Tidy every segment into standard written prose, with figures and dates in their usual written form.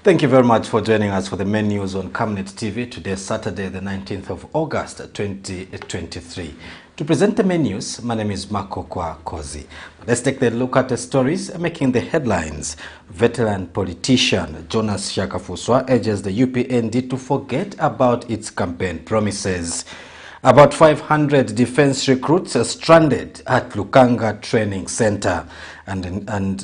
Thank you very much for joining us for the main news on Camnet TV today, Saturday, the 19th of August, 2023. To present the main news, my name is Marco Kozi. Let's take a look at the stories making the headlines. Veteran politician Jonas SHAKAFUSWA urges the UPND to forget about its campaign promises. About 500 defense recruits are stranded at LUKANGA Training Center. And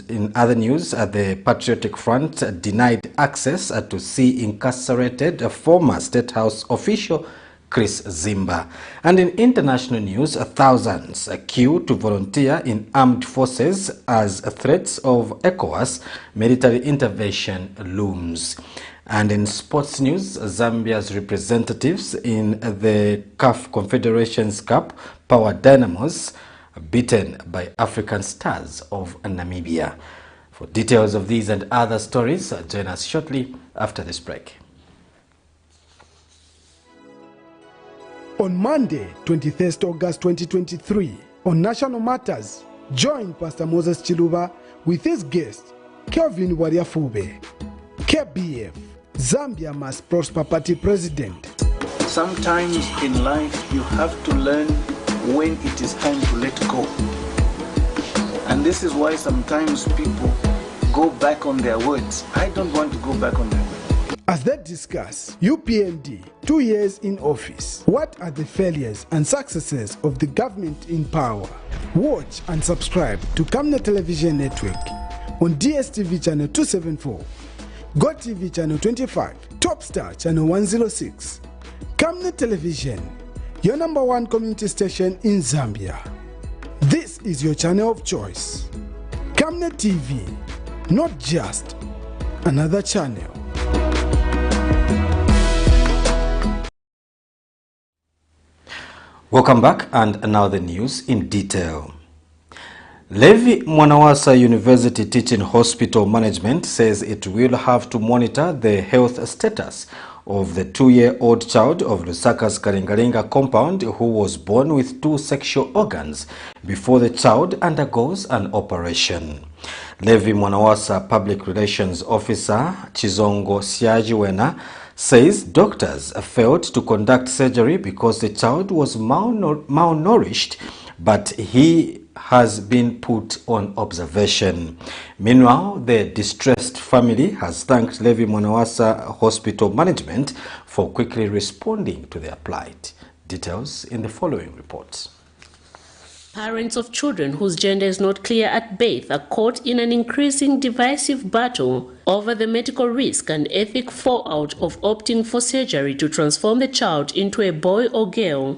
in other news, the Patriotic Front denied access to see incarcerated former State House official Chris ZIMBA. And in international news, thousands queue to volunteer in armed forces as threats of ECOWAS military intervention looms. And in sports news, Zambia's representatives in the CAF Confederations Cup power DYNAMOS beaten by African Stars of Namibia. For details of these and other stories, join us shortly after this break. On Monday, 23rd August 2023, on National Matters, join Pastor Moses Chiluba with his guest, Kelvin Wariafube, KBF, Zambia Must Prosper Party President. Sometimes in life you have to learn when it is time to let go. And this is why sometimes people go back on their words. I don't want to go back on their words. As they discuss UPND, 2 years in office, what are the failures and successes of the government in power? Watch and subscribe to Camnet Television Network on DSTV channel 274, GoTV channel 25, Topstar channel 106. Camnet Television, your #1 community station in Zambia. This is your channel of choice. Camnet TV, not just another channel. Welcome back, and now the news in detail. Levi Mwanawasa University Teaching Hospital Management says it will have to monitor the health status of the 2-year-old child of Lusaka's Kalingalinga compound who was born with 2 sexual organs before the child undergoes an operation. Levi Mwanawasa Public Relations Officer Chizongo Siajiwena says doctors failed to conduct surgery because the child was malnourished, but he has been put on observation. Meanwhile, the distressed family has thanked Levi Mwanawasa Hospital Management for quickly responding to their plight. Details in the following reports. Parents of children whose gender is not clear at birth are caught in an increasing divisive battle over the medical risk and ethic fallout of opting for surgery to transform the child into a boy or girl.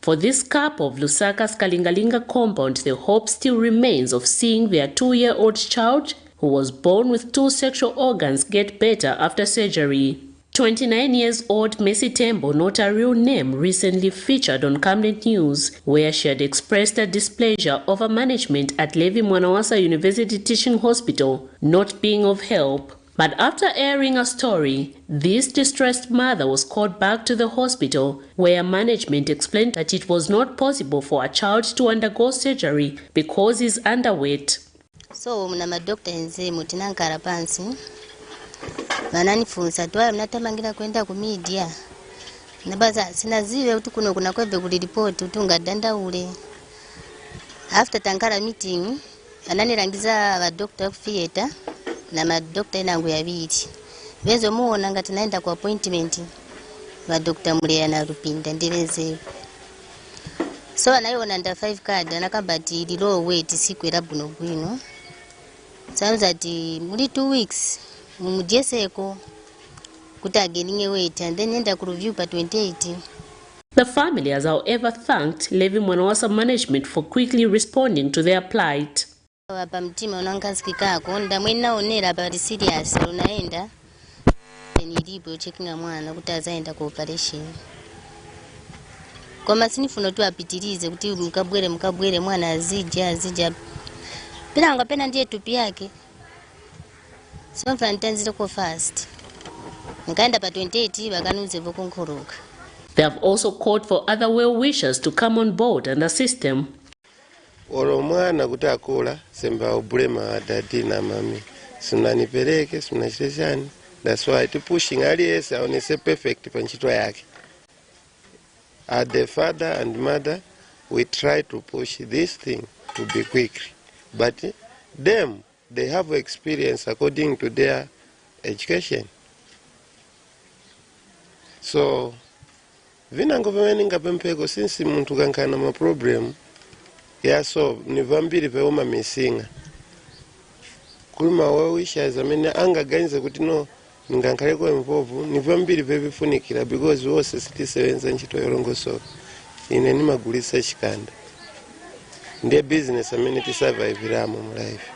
For this couple of Lusaka's Kalingalinga compound, the hope still remains of seeing their 2-year-old child, who was born with 2 sexual organs, get better after surgery. 29-year-old Mercy Tembo, not a real name, recently featured on Camnet News, where she had expressed her displeasure over management at Levi Mwanawasa University Teaching Hospital not being of help. But after airing a story, this distressed mother was called back to the hospital, where management explained that it was not possible for a child to undergo surgery because he's underweight. So, mna doctor nze mutinankara pansi. Vananifunza twala mnatamangira kwenda ku media. Nabaza sinaziwe kuti kuno kuna kwebe kuli report utunga dandaule. After tankara meeting, ananirangiza aba doctor ku theater na madokta enangu yabiri. Bezo muona ngati naenda ku appointment wa Dr. Muleya na Lupinda ndileze. So anaiona nda 5 card anakabati ili low weight sikwera buno bwino. Sounds ati muri 2 weeks mujeseko kuti ageninge weight and then enda ku review pa 28. The family has however thanked Levi Mwanawasa management for quickly responding to their plight. Hapa mtima unangasikika konda mwena onera bali serious unaenda nilipo checkinga mwana kuti azaenda ku operation. Koma sinifuno tu apitilize kuti mkabwere mwana azija. Pilanga pena ndiye tupi yake. Somfa ntanzira ko fast. Nkaenda pa 28 bakanuze vokunkhuruka. They have also called for other well-wishers to come on board and assist them. Olo mwana kutakola semba obulema dadi na mami. Sunanipeleke, sunachiteshani. That's why to pushing alias on is a perfect panchito yake. As the father and mother, we try to push this thing to be quick. But them, they have experience according to their education. So, vinango vameninga pempeko since muntu kankana ma problem ya so ni vambiri veoma misinga. Kulima wawisha zamene anga ganze kuti no ngankale ko involve ni vambiri vebifunikira because wose sitisebenza nchito yorongoso ine ni magulisa chikanda. Ndiye business amene ti survive ramo mu life.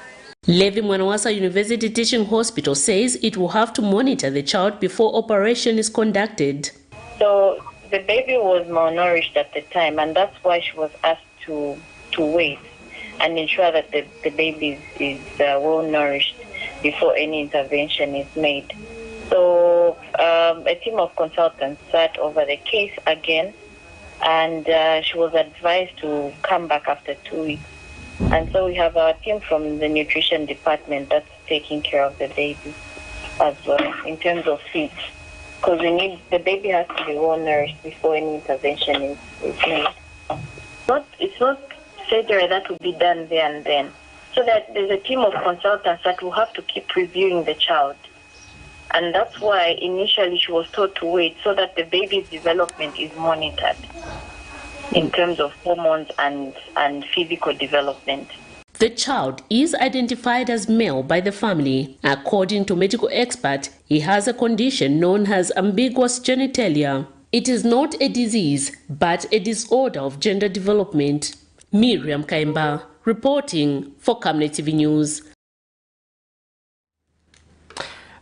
Levi Mwanawasa University Teaching Hospital says it will have to monitor the child before operation is conducted. So the baby was malnourished at the time, and that's why she was asked to wait and ensure that the baby is well nourished before any intervention is made. So a team of consultants sat over the case again, and she was advised to come back after 2 weeks. And so we have our team from the nutrition department that's taking care of the baby as well in terms of feed. Because the baby has to be well nourished before any intervention is made. It's not surgery that will be done there and then. So that there's a team of consultants that will have to keep reviewing the child. And that's why initially she was told to wait so that the baby's development is monitored in terms of hormones and physical development. The child is identified as male by the family. According to medical expert, he has a condition known as ambiguous genitalia. It is not a disease, but a disorder of gender development. Miriam Kaimba, reporting for Camnet TV News.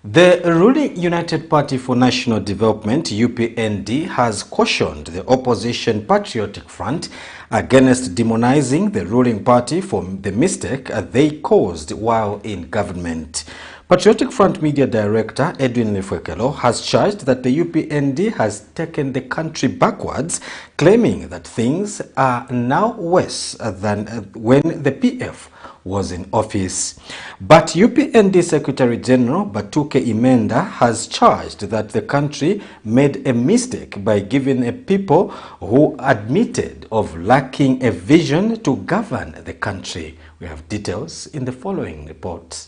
The ruling United Party for National Development, UPND, has cautioned the opposition Patriotic Front against demonizing the ruling party for the mistake they caused while in government. Patriotic Front Media Director Edwin Lefwekelo has charged that the UPND has taken the country backwards, claiming that things are now worse than when the PF was in office. But UPND Secretary General Batuke Imenda has charged that the country made a mistake by giving a people who admitted of lacking a vision to govern the country. We have details in the following report.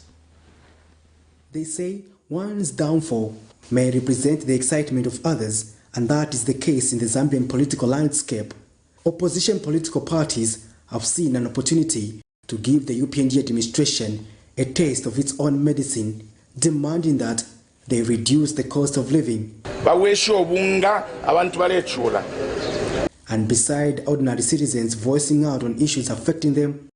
They say one's downfall may represent the excitement of others, and that is the case in the Zambian political landscape. Opposition political parties have seen an opportunity to give the UPND administration a taste of its own medicine, demanding that they reduce the cost of living. And beside ordinary citizens voicing out on issues affecting them,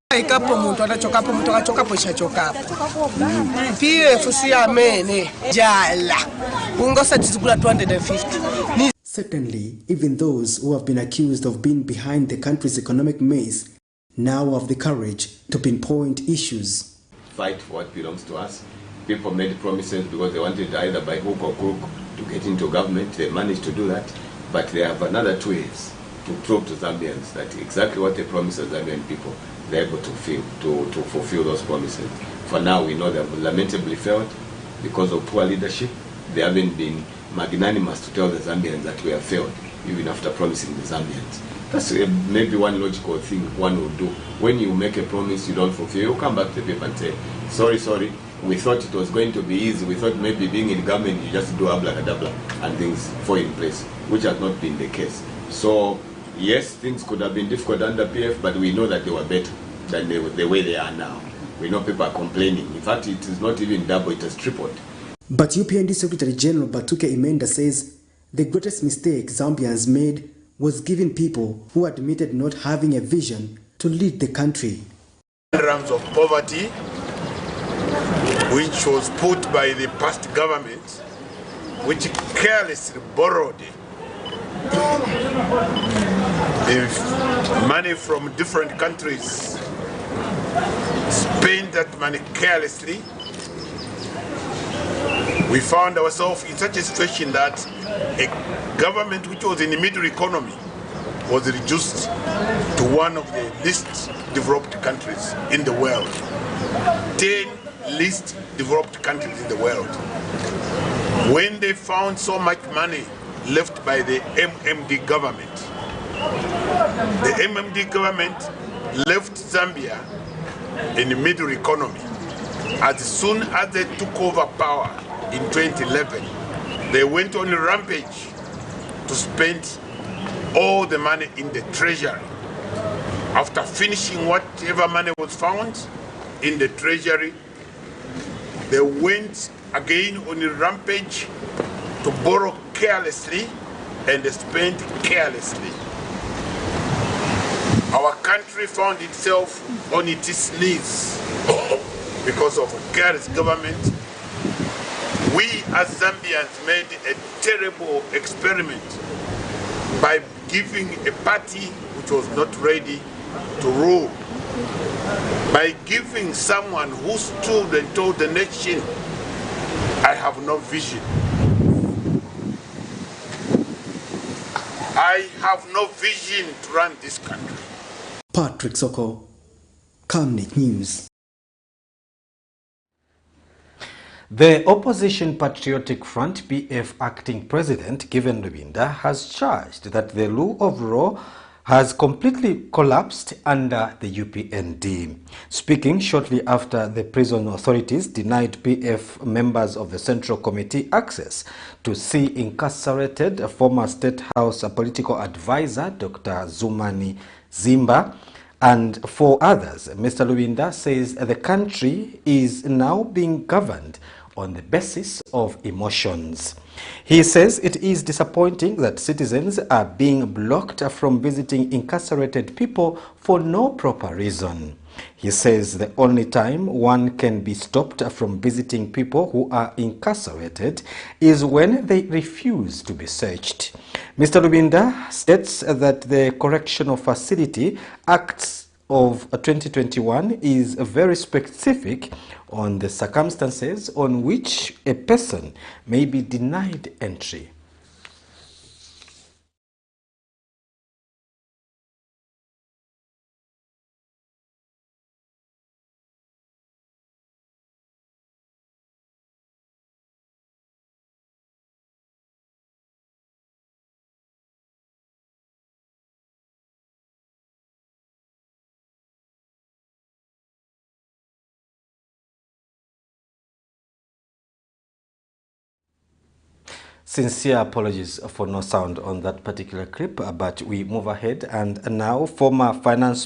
certainly, even those who have been accused of being behind the country's economic maze now have the courage to pinpoint issues. Fight for what belongs to us. People made promises because they wanted either by hook or crook to get into government. They managed to do that, but they have another 2 years to prove to Zambians that exactly what they promised the Zambian people, they're able to fulfill those promises. For now, we know they have lamentably failed because of poor leadership. They haven't been magnanimous to tell the Zambians that we have failed, even after promising the Zambians. That's maybe one logical thing one would do. When you make a promise you don't fulfill, you come back to the people and say, sorry, we thought it was going to be easy. We thought maybe being in government you just do abracadabra and things fall in place, which has not been the case. So yes, things could have been difficult under PF, but we know that they were better than the way they are now. We know people are complaining. In fact, it is not even double, it has tripled. But UPND Secretary General Batuke Imenda says the greatest mistake Zambians made was giving people who admitted not having a vision to lead the country. Terms of poverty, which was put by the past government, which carelessly borrowed the money from different countries, spent that money carelessly. We found ourselves in such a situation that a government which was in the middle economy was reduced to one of the least developed countries in the world. 10 least developed countries in the world. when they found so much money left by the MMD government, the MMD government left Zambia in the middle economy. As soon as they took over power in 2011, they went on a rampage to spend all the money in the treasury. After finishing whatever money was found in the treasury, they went again on a rampage to borrow carelessly and spend carelessly. Our country found itself on its knees because of a careless government. We as Zambians made a terrible experiment by giving a party which was not ready to rule, by giving someone who stood and told the nation, I have no vision. I have no vision to run this country. Patrick Soko, Camnet News. The Opposition Patriotic Front PF acting president, Given Lubinda, has charged that the rule of law has completely collapsed under the UPND. Speaking shortly after the prison authorities denied PF members of the Central Committee access to see incarcerated former State House political advisor Dr. Zumani ZIMBA and 4 others, Mr. Lubinda says the country is now being governed on the basis of emotions. He says it is disappointing that citizens are being blocked from visiting incarcerated people for no proper reason. He says the only time one can be stopped from visiting people who are incarcerated is when they refuse to be searched. Mr. Lubinda states that the Correctional Facility Acts of 2021 is very specific on the circumstances on which a person may be denied entry. Sincere apologies for no sound on that particular clip, but we move ahead. And now former Finance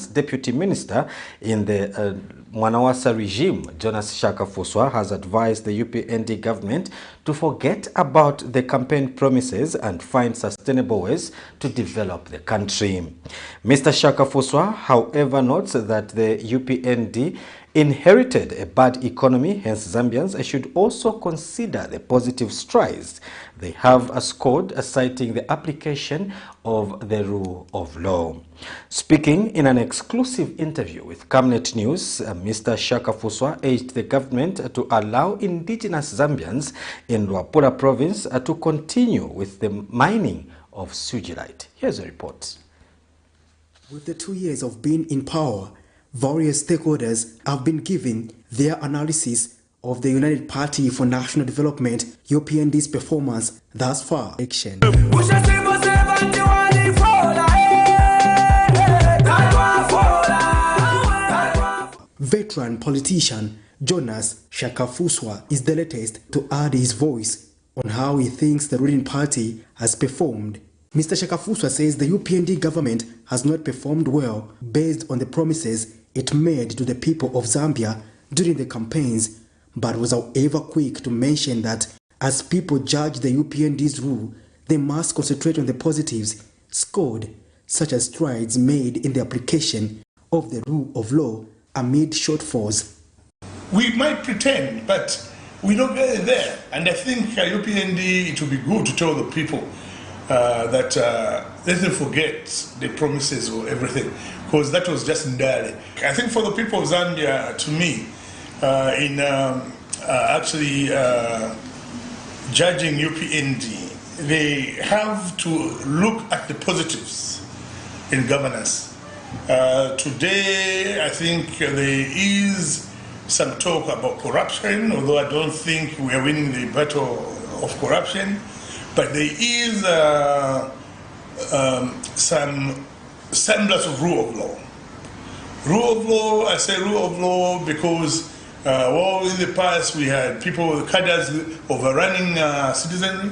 Deputy Minister in the Mwanawasa regime, Jonas SHAKAFUSWA, has advised the UPND government to forget about the campaign promises and find sustainable ways to develop the country. Mr. SHAKAFUSWA, however, notes that the UPND inherited a bad economy, hence Zambians should also consider the positive strides they have scored, citing the application of the rule of law. Speaking in an exclusive interview with Camnet News, Mr. SHAKAFUSWA urged the government to allow indigenous Zambians in Luapula province to continue with the mining of sugilite. Here's a report. With the 2 years of being in power, various stakeholders have been giving their analysis of the United Party for National Development, UPND's performance thus far. Action. Veteran politician Jonas SHAKAFUSWA is the latest to add his voice on how he thinks the ruling party has performed. Mr. SHAKAFUSWA says the UPND government has not performed well based on the promises it made to the people of Zambia during the campaigns, but was however quick to mention that as people judge the UPND's rule, they must concentrate on the positives scored, such as strides made in the application of the rule of law amid shortfalls. We might pretend, but we're not really there. And I think UPND, it would be good to tell the people that let them forget the promises or everything, because that was just ndale. I think for the people of Zambia, to me, in actually judging UPND, they have to look at the positives in governance. Today, I think there is some talk about corruption, although I don't think we are winning the battle of corruption. But there is some semblance of rule of law. Rule of law, I say rule of law because in the past we had people, cadres overrunning citizenry.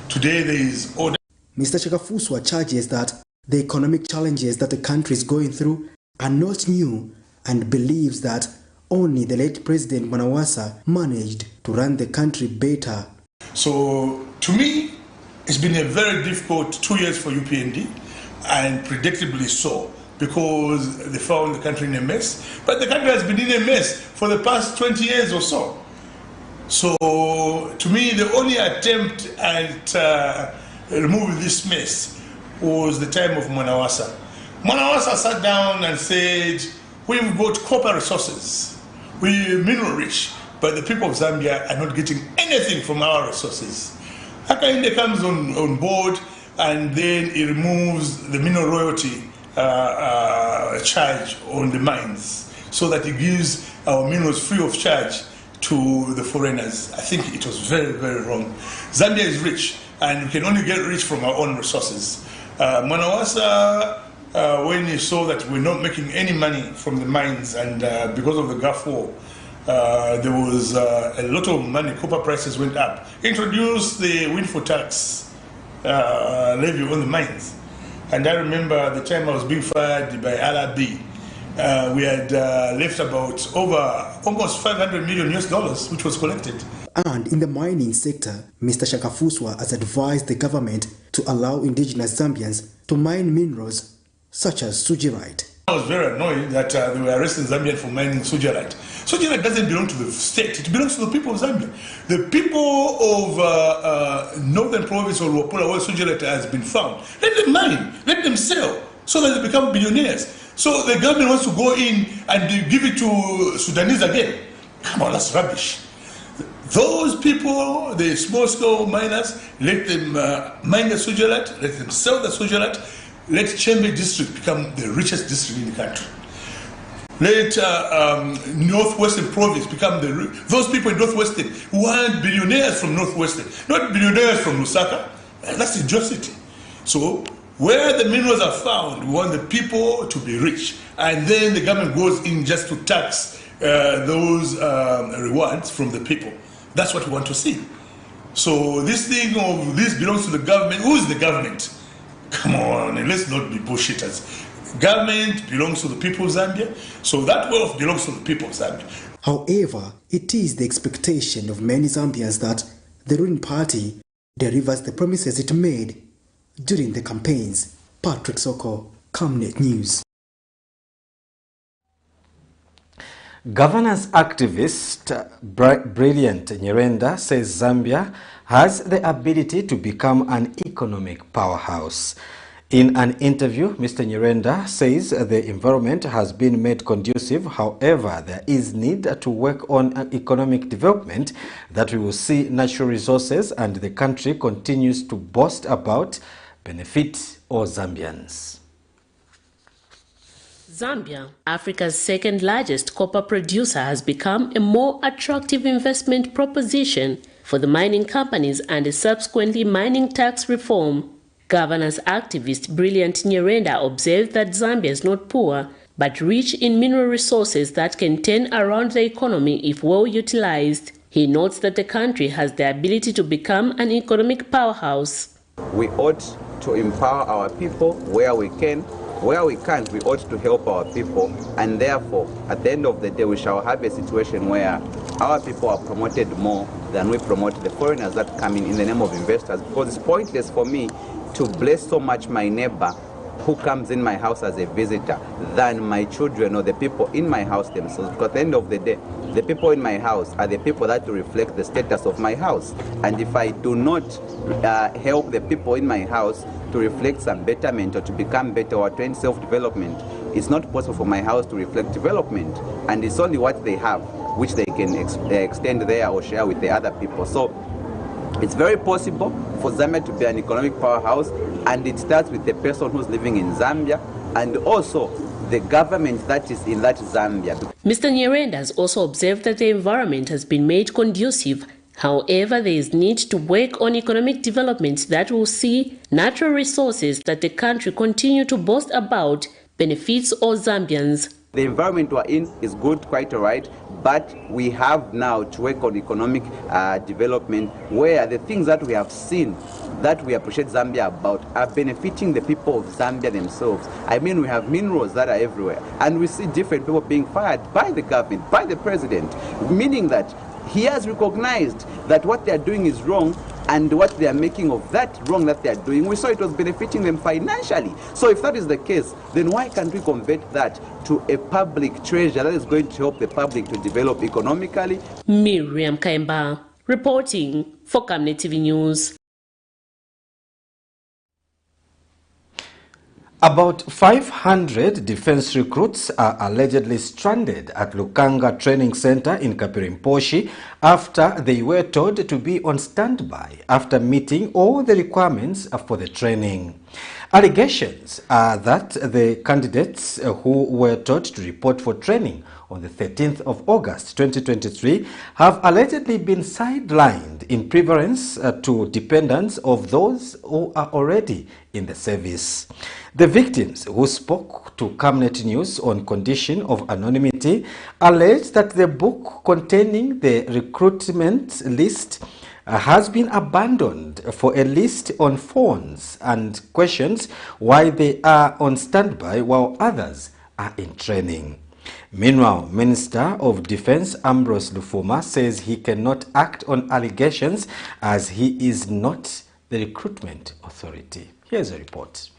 Today there is order. Mr. SHAKAFUSWA charges that the economic challenges that the country is going through are not new and believes that only the late President Mwanawasa managed to run the country better. So to me, it's been a very difficult 2 years for UPND, and predictably so, because they found the country in a mess. But the country has been in a mess for the past 20 years or so. So to me, the only attempt at removing this mess was the time of Mwanawasa. Mwanawasa sat down and said, we've got copper resources, we're mineral rich, but the people of Zambia are not getting anything from our resources. Hakainde comes on board, and then he removes the mineral royalty charge on the mines, so that he gives our minerals free of charge to the foreigners. I think it was very, very wrong. Zambia is rich, and we can only get rich from our own resources. Mwanawasa, when he saw that we're not making any money from the mines, and because of the Gulf War, there was a lot of money, copper prices went up, introduced the windfall tax levy on the mines. And I remember the time I was being fired by LRB, we had left about almost $500 million US, which was collected. And in the mining sector, Mr. SHAKAFUSWA has advised the government to allow indigenous Zambians to mine minerals such as suggerite. I was very annoyed that they were arresting Zambians for mining suggerite. Suggerite doesn't belong to the state, it belongs to the people of Zambia. The people of Northern Province or Luapula, where suggerite has been found, let them mine, let them sell, so that they become billionaires. So the government wants to go in and give it to Sudanese again. Come on, that's rubbish. Those people, the small-scale miners, let them mine the suggerite, let them sell the suggerite, let Chembe district become the richest district in the country. Let Northwestern Province become those people in Northwestern who are billionaires from Northwestern, not billionaires from Lusaka. That's injustice. So where the minerals are found, we want the people to be rich, and then the government goes in just to tax those rewards from the people. That's what we want to see. So this thing of this belongs to the government. Who is the government? Come on, let's not be bullshitters. Government belongs to the people of Zambia, so that wealth belongs to the people of Zambia. However, it is the expectation of many Zambians that the ruling party delivers the promises it made during the campaigns. Patrick Soko, Camnet News. Governance activist Brilliant Nyirenda says Zambia has the ability to become an economic powerhouse. In an interview, Mr. Nyirenda says the environment has been made conducive. However, there is need to work on economic development that we will see natural resources and the country continues to boast about benefit all Zambians. Zambia, Africa's second largest copper producer, has become a more attractive investment proposition for the mining companies and a subsequently mining tax reform. Governance activist Brilliant Nyirenda observed that Zambia is not poor, but rich in mineral resources that can turn around the economy if well utilized. He notes that the country has the ability to become an economic powerhouse. We ought to empower our people where we can. Where we can't, we ought to help our people, and therefore, at the end of the day, we shall have a situation where our people are promoted more than we promote the foreigners that come in the name of investors, because it's pointless for me to bless so much my neighbor who comes in my house as a visitor than my children or the people in my house themselves, because at the end of the day, the people in my house are the people that reflect the status of my house. And if I do not help the people in my house to reflect some betterment or to become better or train self-development, it's not possible for my house to reflect development. And it's only what they have which they can extend there or share with the other people. So it's very possible for Zambia to be an economic powerhouse, and it starts with the person who's living in Zambia, and also the government that is in that Zambia. Mr. Nyirenda has also observed that the environment has been made conducive. However, there is need to work on economic development that will see natural resources that the country continue to boast about benefits all Zambians. The environment we're in is good, quite all right, but we have now to work on economic development where the things that we have seen that we appreciate Zambia about are benefiting the people of Zambia themselves. I mean, we have minerals that are everywhere, and we see different people being fired by the government, by the president, meaning that he has recognized that what they are doing is wrong, and what they are making of that wrong that they are doing, we saw it was benefiting them financially. So if that is the case, then why can't we convert that to a public treasure that is going to help the public to develop economically? Miriam Kaimba, reporting for Camnet TV News. About 500 defense recruits are allegedly stranded at LUKANGA Training Center in Kapirimposhi after they were told to be on standby after meeting all the requirements for the training. Allegations are that the candidates who were told to report for training on the 13th of August 2023 have allegedly been sidelined in preference to dependents of those who are already in the service. The victims, who spoke to Camnet News on condition of anonymity, alleged that the book containing the recruitment list has been abandoned for a list on phones and questions why they are on standby while others are in training. Meanwhile, Minister of Defense Ambrose Lufuma says he cannot act on allegations as he is not the recruitment authority. Here's a report.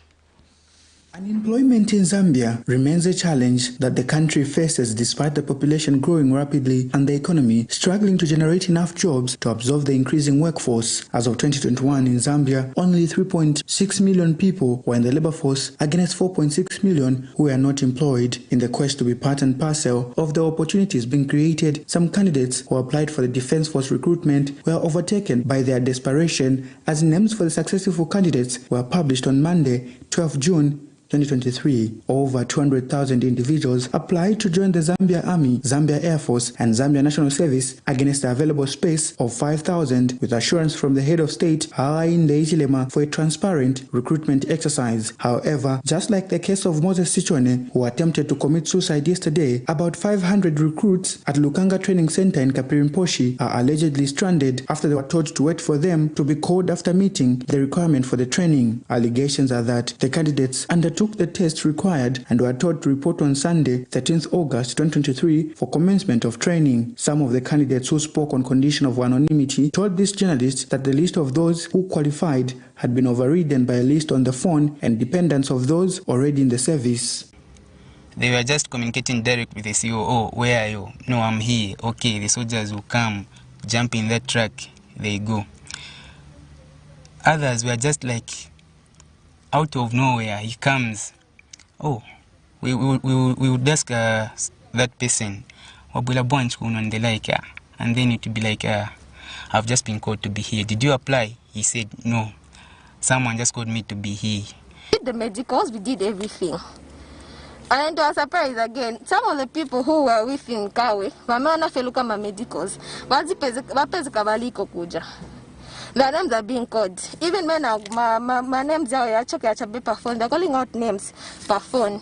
Unemployment in Zambia remains a challenge that the country faces despite the population growing rapidly and the economy struggling to generate enough jobs to absorb the increasing workforce. As of 2021 in Zambia, only 3.6 million people were in the labor force against 4.6 million who were not employed. In the quest to be part and parcel of the opportunities being created, some candidates who applied for the Defense Force recruitment were overtaken by their desperation as names for the successful candidates were published on Monday, 12 June 2023. Over 200,000 individuals applied to join the Zambia Army, Zambia Air Force, and Zambia National Service against the available space of 5,000, with assurance from the head of state, Hakainde Hichilema, for a transparent recruitment exercise. However, just like the case of Moses Sichone, who attempted to commit suicide yesterday, about 500 recruits at LUKANGA Training Center in Kapirimposhi are allegedly stranded after they were told to wait for them to be called after meeting the requirement for the training. Allegations are that the candidates undertook the tests required and were told to report on Sunday, 13th August 2023 for commencement of training. Some of the candidates who spoke on condition of anonymity told these journalists that the list of those who qualified had been overridden by a list on the phone and dependents of those already in the service. They were just communicating direct with the COO. Where are you? No, I'm here. Okay, the soldiers will come, jump in that truck, they go. Others were just like, out of nowhere, he comes. Oh, we would ask that person, and they like, and then it would be like, I've just been called to be here. Did you apply? He said, no. Someone just called me to be here. We did the medicals, we did everything. And to our surprise again, some of the people who were with in Kawe, wameona feluka ma medicals, wapezeka baliko kuja. Their names are being called. Even when my names are per phone, they're calling out names per phone.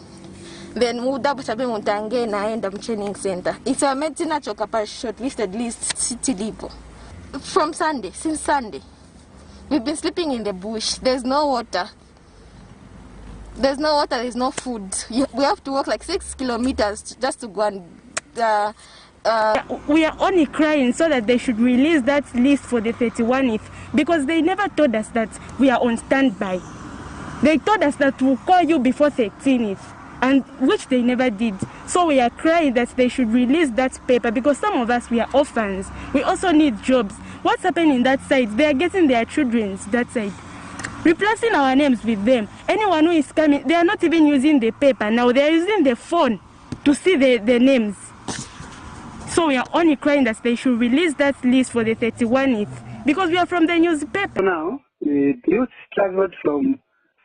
Then mudabu chabe muntange na end training center. It's a medicine choka shortlisted list city depot. From Sunday, since Sunday, we've been sleeping in the bush. There's no water. There's no water, there's no food. We have to walk like 6 kilometers just to go and we are only crying so that they should release that list for the 31st because they never told us that we are on standby. They told us that we'll call you before 13th, and which they never did. So we are crying that they should release that paper because some of us, we are orphans. We also need jobs. What's happening in that side? They are getting their children that side, replacing our names with them. Anyone who is coming, they are not even using the paper now. They are using the phone to see the names. So we are only crying that they should release that list for the 31st because we are from the newspaper. Now, the youth struggled from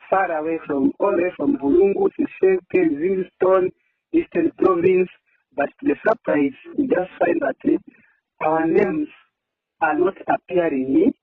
far away from, all the way from Burungu, Sisheke, Zimstone, Eastern Province. But to the surprise, we just find that our names are not appearing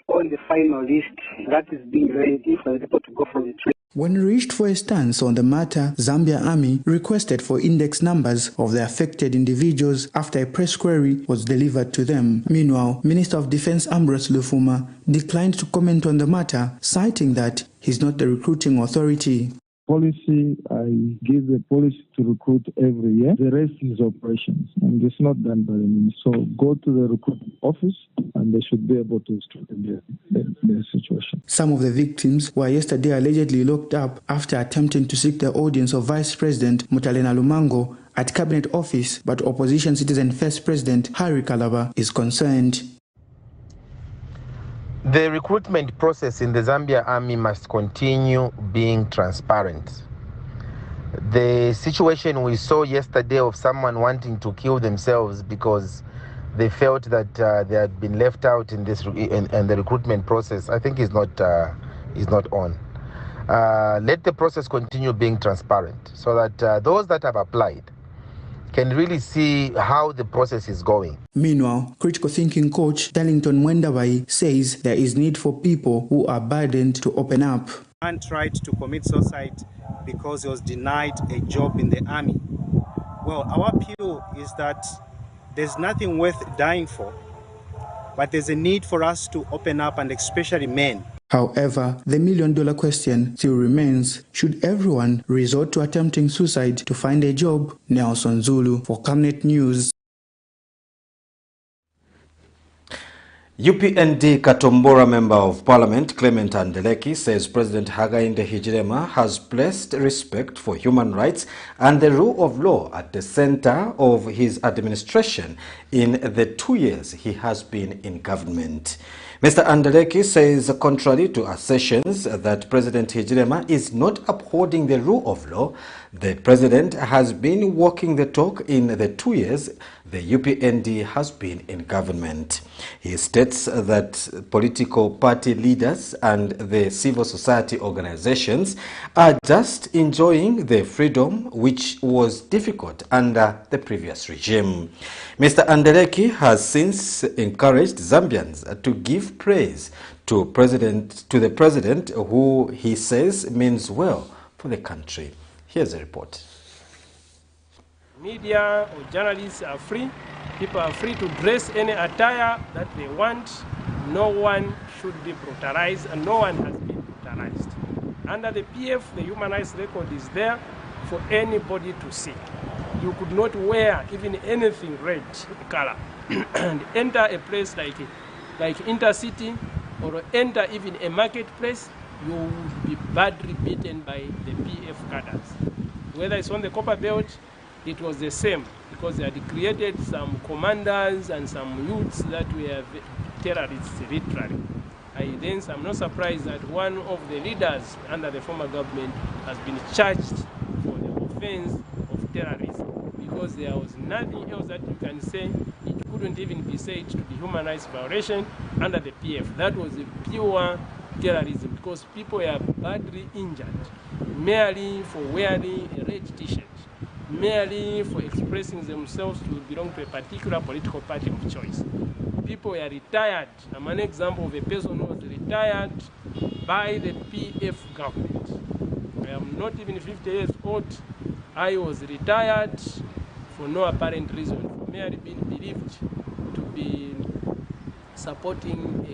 on the final list. That is being very difficult for the people to go for the trade. When reached for a stance on the matter, Zambia Army requested for index numbers of the affected individuals after a press query was delivered to them. Meanwhile, Minister of Defense Ambrose Lufuma declined to comment on the matter, citing that he's not the recruiting authority. Policy, I give the policy to recruit every year. The rest is operations, and it's not done by the minister. So go to the recruitment office, and they should be able to straighten the situation. Some of the victims were yesterday allegedly locked up after attempting to seek the audience of Vice President Mutalena Lumango at Cabinet Office, but Opposition Citizen First President Harry Kalaba is concerned. The recruitment process in the Zambia Army must continue being transparent. The situation we saw yesterday of someone wanting to kill themselves because they felt that they had been left out in this in the recruitment process, I think is not on. Let the process continue being transparent so that those that have applied can really see how the process is going. Meanwhile, critical thinking coach Darlington Mwendabai says there is need for people who are burdened to open up. Man tried to commit suicide because he was denied a job in the army. Well, our appeal is that there's nothing worth dying for, but there's a need for us to open up, and especially men. However, the million-dollar question still remains, should everyone resort to attempting suicide to find a job? Nelson Zulu for Camnet News. UPND Katombora Member of Parliament Clement Andeleki says President Hakainde Hichilema has placed respect for human rights and the rule of law at the center of his administration in the 2 years he has been in government. Mr. Andeleki says, contrary to assertions that President Hichilema is not upholding the rule of law, the president has been walking the talk in the 2 years the UPND has been in government. He states that political party leaders and the civil society organizations are just enjoying the freedom which was difficult under the previous regime. Mr. Andeleki has since encouraged Zambians to give praise to the president, who he says means well for the country. Here's a report. Media or journalists are free. People are free to dress any attire that they want. No one should be brutalized, and no one has been brutalized. Under the PF, the human rights record is there for anybody to see. You could not wear even anything red color and enter a place like Intercity or enter even a marketplace. You would be badly beaten by the PF cadres. Whether it's on the Copper Belt, it was the same, because they had created some commanders and some youths that were terrorists literally. I'm not surprised that one of the leaders under the former government has been charged for the offense of terrorism, because there was nothing else that you can say. It couldn't even be said to be human rights violation under the PF. That was a pure terrorism, because people were badly injured merely for wearing a red t-shirt, merely for expressing themselves to belong to a particular political party of choice. People were retired. I'm an example of a person who was retired by the PF government. I am not even 50 years old. I was retired for no apparent reason, for merely being believed to be supporting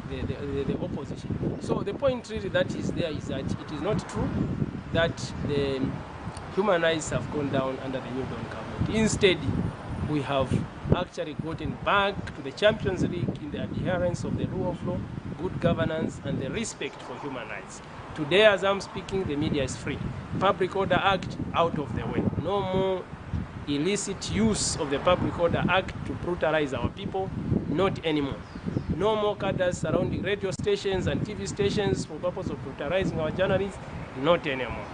the opposition. So the point really that is there is that it is not true that the human rights have gone down under the new Dawn government. Instead, we have actually gotten back to the Champions League in the adherence of the rule of law, good governance, and the respect for human rights. Today, as I'm speaking, the media is free. Public Order Act out of the way. No more illicit use of the Public Order Act to brutalize our people, not anymore. No more cadres surrounding radio stations and TV stations for purpose of brutalizing our journalists, not anymore.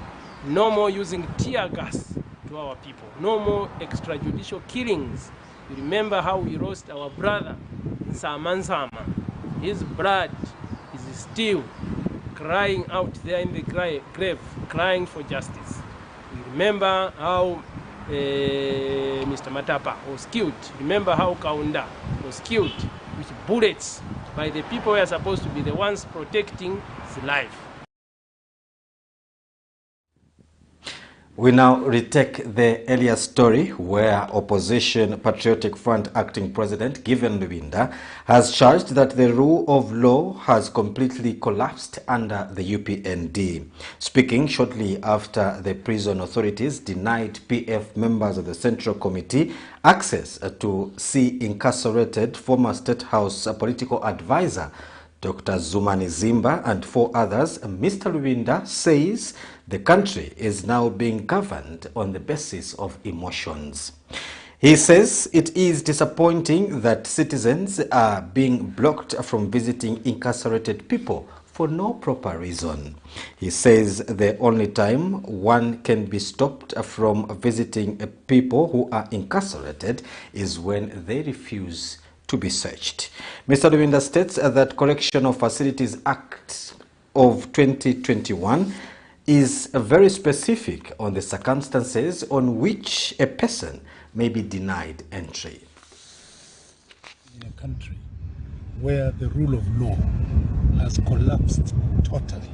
No more using tear gas to our people. No more extrajudicial killings. You remember how we lost our brother, Nsama. His blood is still crying out there in the grave, crying for justice. We remember how Mr. Matapa was killed. Remember how Kaunda was killed with bullets by the people who are supposed to be the ones protecting his life. We now retake the earlier story where Opposition Patriotic Front Acting President Given Lubinda has charged that the rule of law has completely collapsed under the UPND. Speaking shortly after the prison authorities denied PF members of the Central Committee access to see incarcerated former State House political advisor Dr. Zumani ZIMBA and 4 others, Mr. Lubinda says the country is now being governed on the basis of emotions. He says it is disappointing that citizens are being blocked from visiting incarcerated people for no proper reason. He says the only time one can be stopped from visiting people who are incarcerated is when they refuse to be searched. Mr. Lubinda states that Correctional Facilities Act of 2021 is very specific on the circumstances on which a person may be denied entry. In a country where the rule of law has collapsed totally,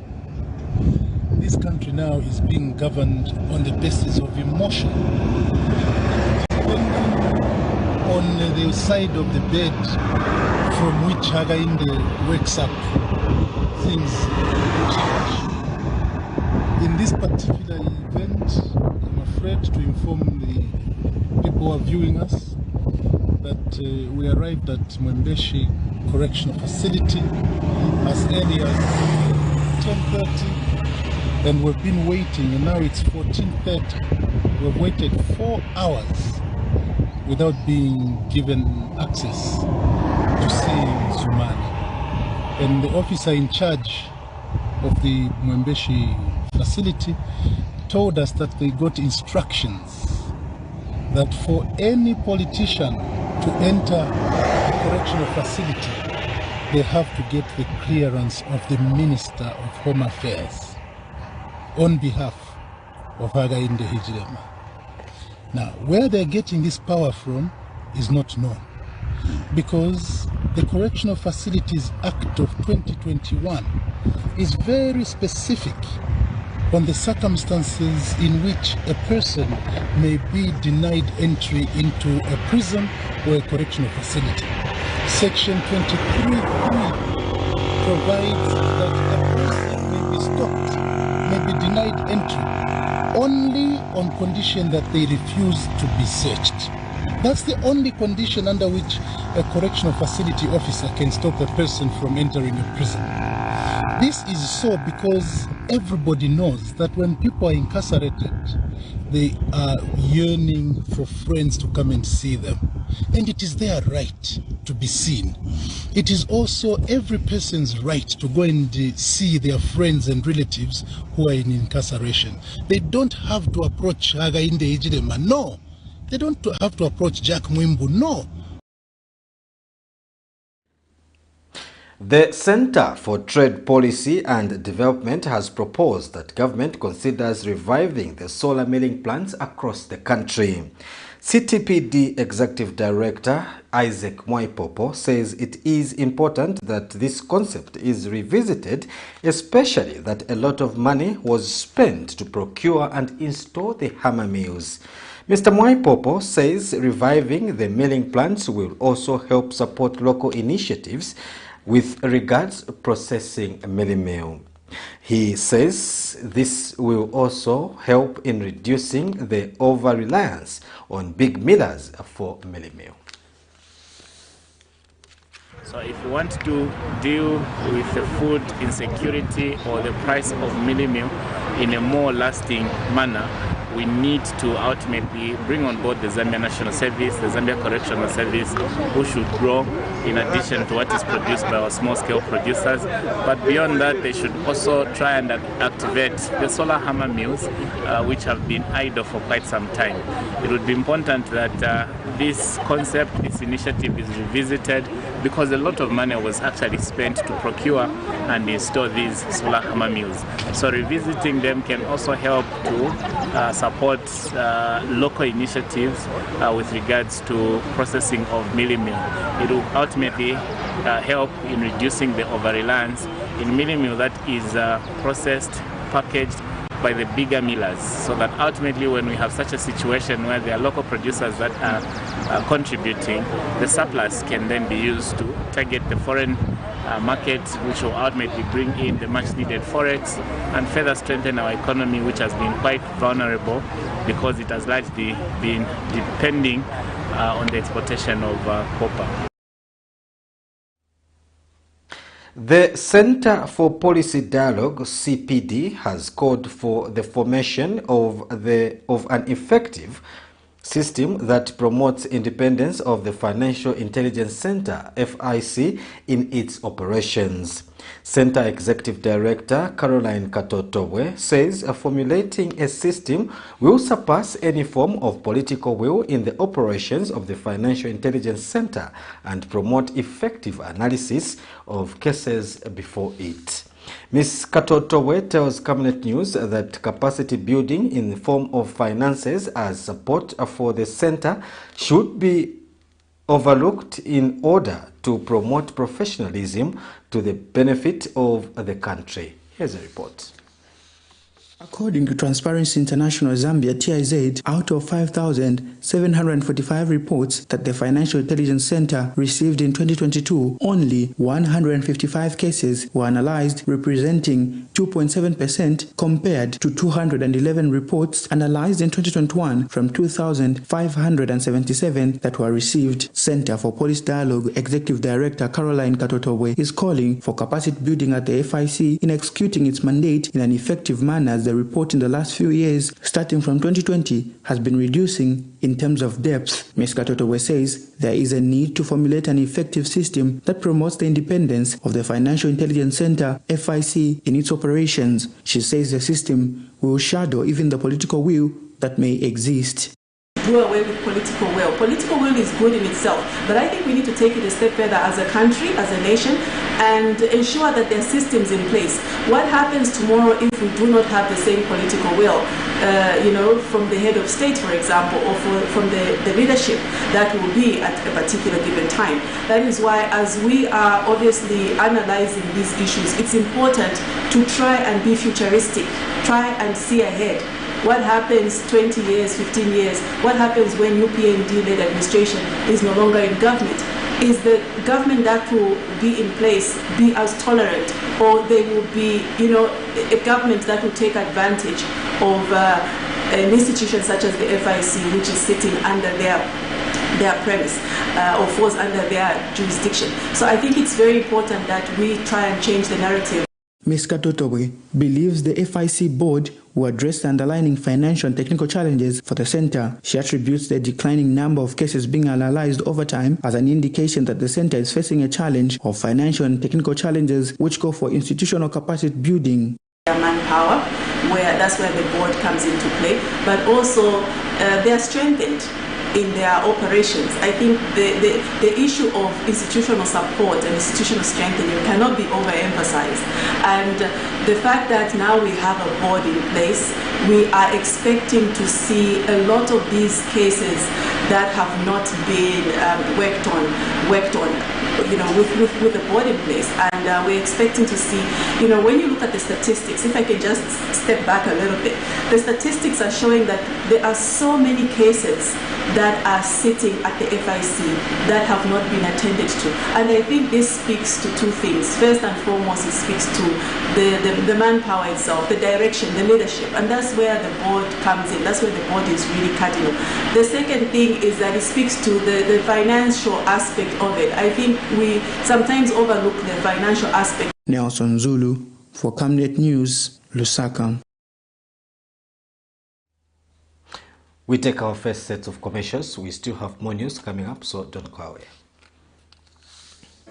this country now is being governed on the basis of emotion. On the side of the bed from which Hakainde wakes up, things change. In this particular event, I'm afraid to inform the people who are viewing us that we arrived at Mwembeshi Correctional Facility as early as 10:30, and we've been waiting, and now it's 14:30. We've waited 4 hours without being given access to see Zumani. And the officer in charge of the Mwembeshi facility told us that they got instructions that for any politician to enter a correctional facility, they have to get the clearance of the Minister of Home Affairs on behalf of Hakainde Hichilema. Now, where they're getting this power from is not known, because the Correctional Facilities Act of 2021 is very specific on the circumstances in which a person may be denied entry into a prison or a correctional facility. Section 23(3) provides that a person may be stopped, may be denied entry only on condition that they refuse to be searched. That's the only condition under which a correctional facility officer can stop a person from entering a prison. This is so because everybody knows that when people are incarcerated, they are yearning for friends to come and see them. And it is their right to be seen. It is also every person's right to go and see their friends and relatives who are in incarceration. They don't have to approach Hakainde Hichilema. No. They don't have to approach Jack Mwimbu. No. The Center for Trade Policy and Development has proposed that government considers reviving the solar milling plants across the country. CTPD Executive Director Isaac Mwaipopo says it is important that this concept is revisited, especially that a lot of money was spent to procure and install the hammer mills. Mr. Mwaipopo says reviving the milling plants will also help support local initiatives with regards to processing milling mill. He says this will also help in reducing the over-reliance on big millers for milling mill. So if we want to deal with the food insecurity or the price of milling meal in a more lasting manner, we need to ultimately bring on board the Zambia National Service, the Zambia Correctional Service, who should grow in addition to what is produced by our small-scale producers. But beyond that, they should also try and activate the solar hammer mills, which have been idle for quite some time. It would be important that this concept, this initiative is revisited, because a lot of money was actually spent to procure and install these solar hammer mills. So revisiting them can also help to support local initiatives with regards to processing of milling meal. It will ultimately help in reducing the over-reliance in milling meal that is processed, packaged by the bigger millers, so that ultimately when we have such a situation where there are local producers that are contributing, the surplus can then be used to target the foreign market, which will ultimately bring in the much needed forex and further strengthen our economy, which has been quite vulnerable because it has largely been depending on the exportation of copper. The Center for Policy Dialogue, CPD, has called for the formation of an effective system that promotes independence of the Financial Intelligence Center, FIC, in its operations. Center Executive Director Caroline Katotowe says formulating a system will surpass any form of political will in the operations of the Financial Intelligence Center and promote effective analysis of cases before it. Ms. Katotowe tells Camnet News that capacity building in the form of finances as support for the center should be overlooked in order to promote professionalism to the benefit of the country. Here's a report. According to Transparency International Zambia TIZ, out of 5,745 reports that the Financial Intelligence Center received in 2022, only 155 cases were analyzed, representing 2.7% compared to 211 reports analyzed in 2021 from 2,577 that were received. Center for Policy Dialogue Executive Director Caroline Katotowe is calling for capacity building at the FIC in executing its mandate in an effective manner, as the report in the last few years, starting from 2020, has been reducing in terms of depth. Ms. Katotowe says there is a need to formulate an effective system that promotes the independence of the Financial Intelligence Center, FIC, in its operations. She says the system will shadow even the political will that may exist. Do away with political will. Political will is good in itself, but I think we need to take it a step further as a country, as a nation, and ensure that there are systems in place. What happens tomorrow if we do not have the same political will, from the head of state, for example, or from the leadership that will be at a particular given time? That is why, as we are obviously analyzing these issues, it's important to try and be futuristic, try and see ahead. What happens 20 years, 15 years? What happens when UPND-led administration is no longer in government? Is the government that will be in place be as tolerant, or they will be, a government that will take advantage of an institution such as the FIC, which is sitting under their premise or falls under their jurisdiction? So I think it's very important that we try and change the narrative. Ms. Katotowe believes the FIC board will address the underlying financial and technical challenges for the center. She attributes the declining number of cases being analyzed over time as an indication that the center is facing a challenge of financial and technical challenges which call for institutional capacity building. Manpower, that's where the board comes into play, but also they are strengthened in their operations. I think the issue of institutional support and institutional strengthening cannot be overemphasized. And the fact that now we have a board in place, we are expecting to see a lot of these cases that have not been worked on, with the board in place. And we're expecting to see, when you look at the statistics, if I can just step back a little bit, the statistics are showing that there are so many cases that are sitting at the FIC that have not been attended to. And I think this speaks to two things. First and foremost, it speaks to the manpower itself, the direction, the leadership. And that's where the board comes in. That's where the board is really cardinal. The second thing is that it speaks to the financial aspect of it. I think we sometimes overlook the financial aspect. Nelson Zulu for Camnet News, Lusaka. We take our first set of commercials. We still have more news coming up, so don't go away.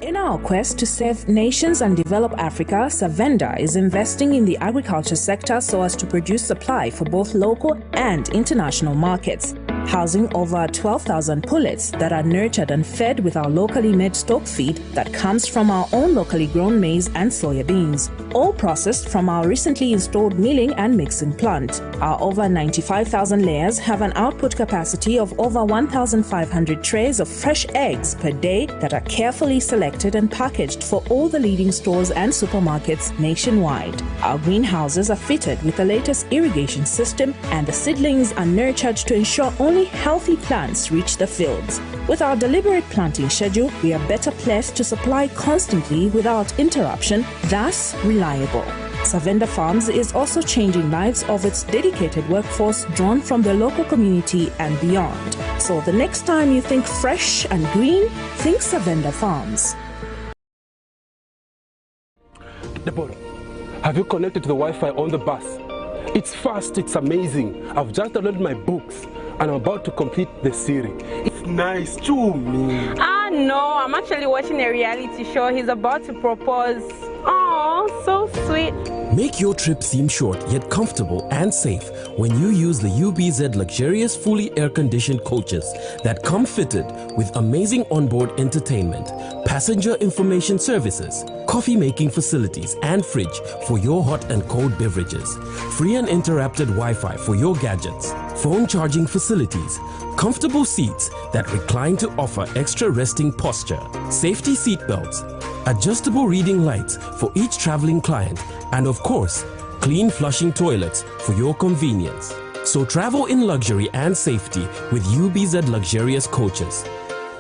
In our quest to save nations and develop Africa, Savenda is investing in the agriculture sector so as to produce supply for both local and international markets. housing over 12,000 pullets that are nurtured and fed with our locally made stock feed that comes from our own locally grown maize and soya beans, all processed from our recently installed milling and mixing plant. Our over 95,000 layers have an output capacity of over 1,500 trays of fresh eggs per day that are carefully selected and packaged for all the leading stores and supermarkets nationwide. Our greenhouses are fitted with the latest irrigation system, and the seedlings are nurtured to ensure only healthy plants reach the fields. With our deliberate planting schedule, we are better placed to supply constantly without interruption, thus reliable. Savenda Farms is also changing lives of its dedicated workforce drawn from the local community and beyond. So the next time you think fresh and green, think Savenda Farms. Deborah, have you connected to the Wi-Fi on the bus? It's fast, it's amazing. I've just downloaded my books and I'm about to complete the series. It's nice, chew me. Ah, no, I'm actually watching a reality show. He's about to propose. Oh, so sweet. Make your trip seem short yet comfortable and safe when you use the UBZ luxurious fully air-conditioned coaches that come fitted with amazing onboard entertainment, passenger information services, coffee-making facilities and fridge for your hot and cold beverages, free and interrupted Wi-Fi for your gadgets, phone charging facilities, comfortable seats that recline to offer extra resting posture, safety seat belts, adjustable reading lights for each traveling client, and of course, clean flushing toilets for your convenience. So travel in luxury and safety with UBZ luxurious coaches.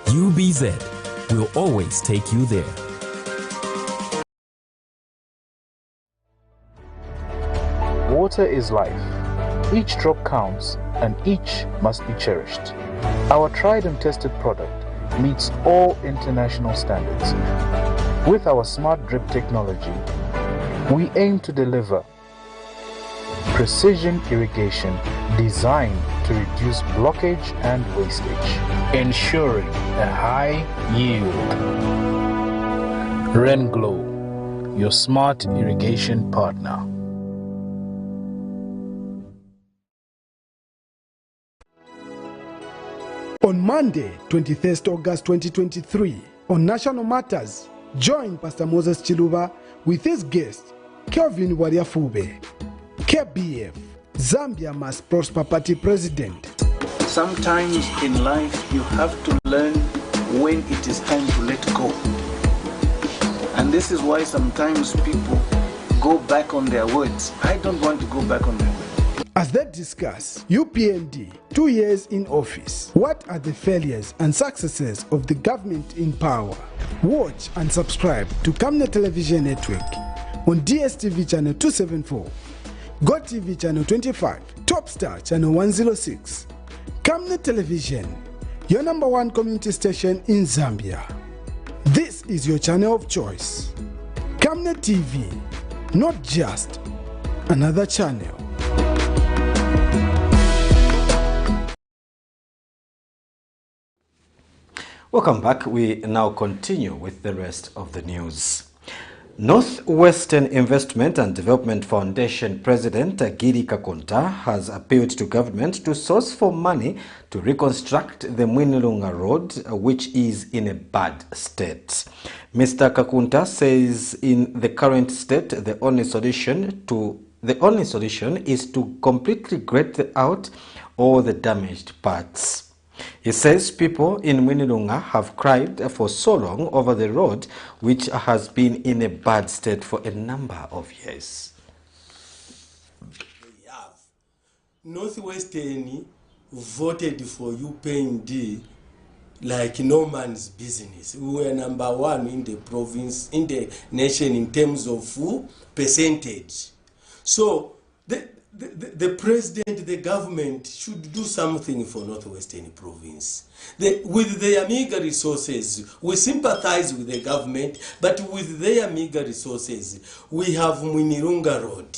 UBZ will always take you there. Water is life. Each drop counts and each must be cherished. Our tried and tested product meets all international standards. With our smart drip technology, we aim to deliver precision irrigation designed to reduce blockage and wastage, ensuring a high yield. RenGlow, your smart irrigation partner. On Monday, 23rd August 2023, on National Matters, join Pastor Moses Chiluba with his guest, Kelvin Wariafube, KBF, Zambia Must Prosper Party President. Sometimes in life you have to learn when it is time to let go. And this is why sometimes people go back on their words. I don't want to go back on my words. As they discuss UPND, 2 years in office, what are the failures and successes of the government in power? Watch and subscribe to Camnet Television Network on DSTV channel 274, GoTV channel 25, Topstar channel 106. Camnet Television, your #1 community station in Zambia. This is your channel of choice. Camnet TV, not just another channel. Welcome back. We now continue with the rest of the news. Northwestern Investment and Development Foundation President Giri Kakunta has appealed to government to source for money to reconstruct the Mwinilunga Road, which is in a bad state. Mr. Kakunta says in the current state, the only solution is to completely grade out all the damaged parts. He says people in Mwinilunga have cried for so long over the road, which has been in a bad state for a number of years. Northwestern voted for UPND like no man's business. We were #1 in the province, in the nation in terms of percentage. So the president, the government should do something for Northwestern province. With their meager resources, we sympathize with the government, but with their meager resources, we have Mwinilunga Road.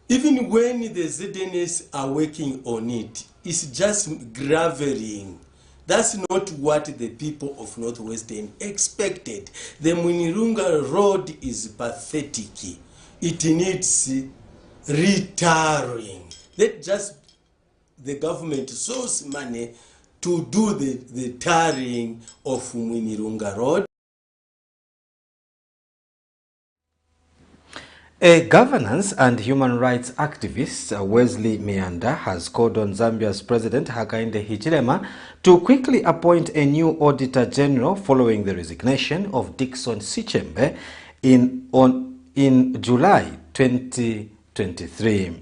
Even when the ZNS are working on it, it's just graveling. That's not what the people of Northwestern expected. The Mwinilunga Road is pathetic. It needs retarring. the government source money to do the tarring of Mwinirunga Road. A governance and human rights activist, Wesley Mianda, has called on Zambia's President Hakainde Hichilema to quickly appoint a new Auditor General following the resignation of Dickson Sichembe in July 2023.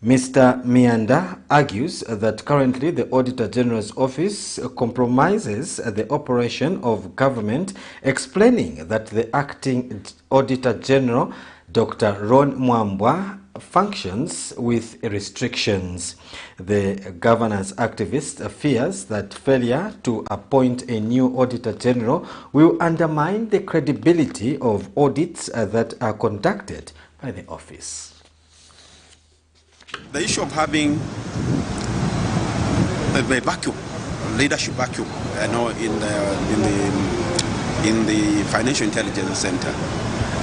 Mr. Mianda argues that currently the Auditor General's office compromises the operation of government, explaining that the acting Auditor General, Dr. Ron Mwambwa, functions with restrictions. The governance activist fears that failure to appoint a new Auditor General will undermine the credibility of audits that are conducted by the office. The issue of having a vacuum, leadership vacuum, in the Financial Intelligence Center,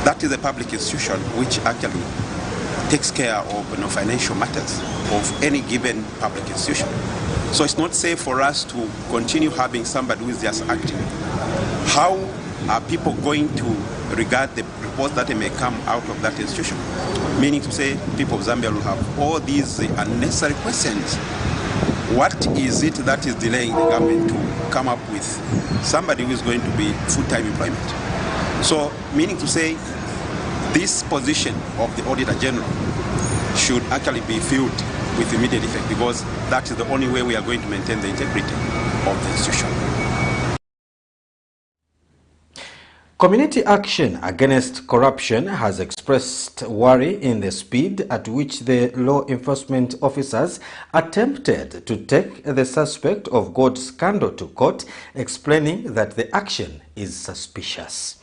that is a public institution which actually takes care of financial matters of any given public institution. So it's not safe for us to continue having somebody who is just acting. How are people going to regard the reports that may come out of that institution? Meaning to say, people of Zambia will have all these unnecessary questions. What is it that is delaying the government to come up with somebody who is going to be full-time employment? So, meaning to say, this position of the Auditor General should actually be filled with immediate effect, because that is the only way we are going to maintain the integrity of the institution. Community Action Against Corruption has expressed worry in the speed at which the law enforcement officers attempted to take the suspect of gold scandal to court, explaining that the action is suspicious.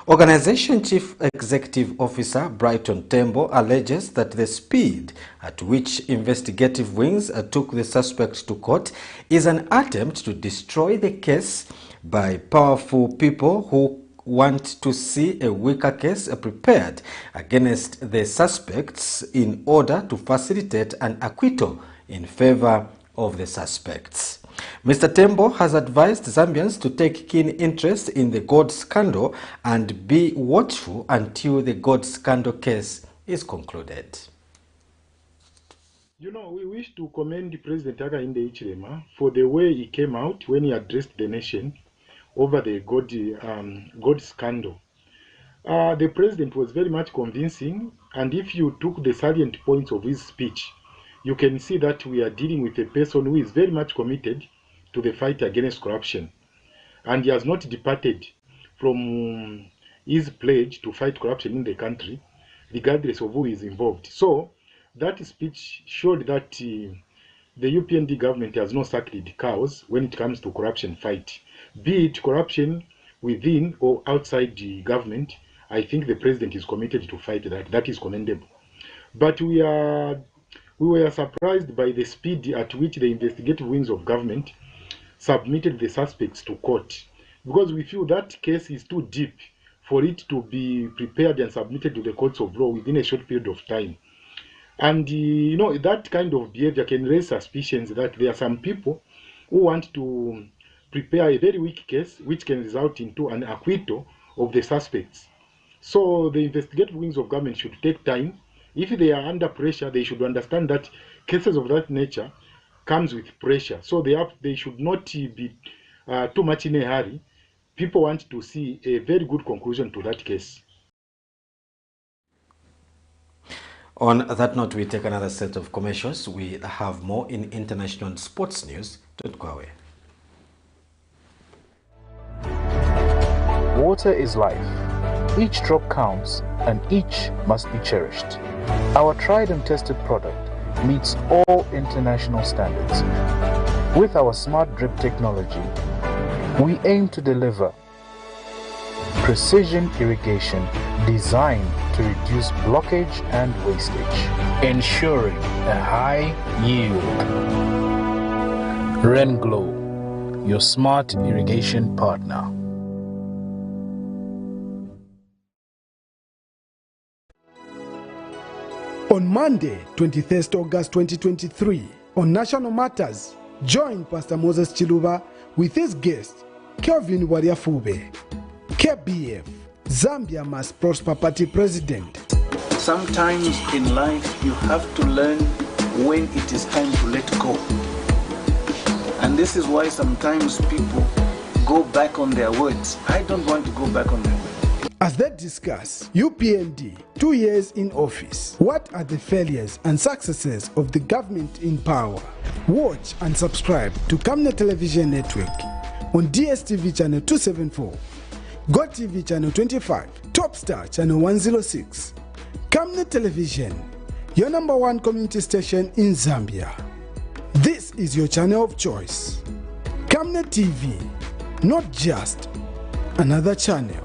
Organization Chief Executive Officer Brighton Tembo alleges that the speed at which investigative wings took the suspect to court is an attempt to destroy the case by powerful people who want to see a weaker case prepared against the suspects in order to facilitate an acquittal in favor of the suspects. Mr. Tembo has advised Zambians to take keen interest in the gold scandal and be watchful until the gold scandal case is concluded. You know, we wish to commend President Hakainde Hichilema for the way he came out when he addressed the nation over the gold scandal. The president was very much convincing, and if you took the salient points of his speech, you can see that we are dealing with a person who is very much committed to the fight against corruption, and he has not departed from his pledge to fight corruption in the country, regardless of who is involved. So that speech showed that the UPND government has no sacred cows when it comes to corruption fight, be it corruption within or outside the government. I think the president is committed to fight that. That is commendable. But we were surprised by the speed at which the investigative wings of government submitted the suspects to court, because we feel that case is too deep for it to be prepared and submitted to the courts of law within a short period of time. And you know, that kind of behavior can raise suspicions that there are some people who want to prepare a very weak case which can result into an acquittal of the suspects. So the investigative wings of government should take time. If they are under pressure, they should understand that cases of that nature comes with pressure. So they should not be too much in a hurry. People want to see a very good conclusion to that case. On that note, we take another set of commercials. We have more in international sports news. Don't go away. Water is life. Each drop counts and each must be cherished. Our tried and tested product meets all international standards. With our smart drip technology, we aim to deliver precision irrigation designed to reduce blockage and wastage, ensuring a high yield. RenGlow, your smart irrigation partner. On Monday, 23rd August 2023, On National Matters, join Pastor Moses Chiluba with his guest, Kelvin Wariafube, KBF, Zambia Must Prosper Party President. Sometimes in life you have to learn when it is time to let go. And this is why sometimes people go back on their words. I don't want to go back on their words. As they discuss UPND, 2 years in office, what are the failures and successes of the government in power? Watch and subscribe to Camnet Television Network on DSTV channel 274, GoTV channel 25, Topstar channel 106. Camnet Television, your #1 community station in Zambia. This is your channel of choice. Camnet TV, not just another channel.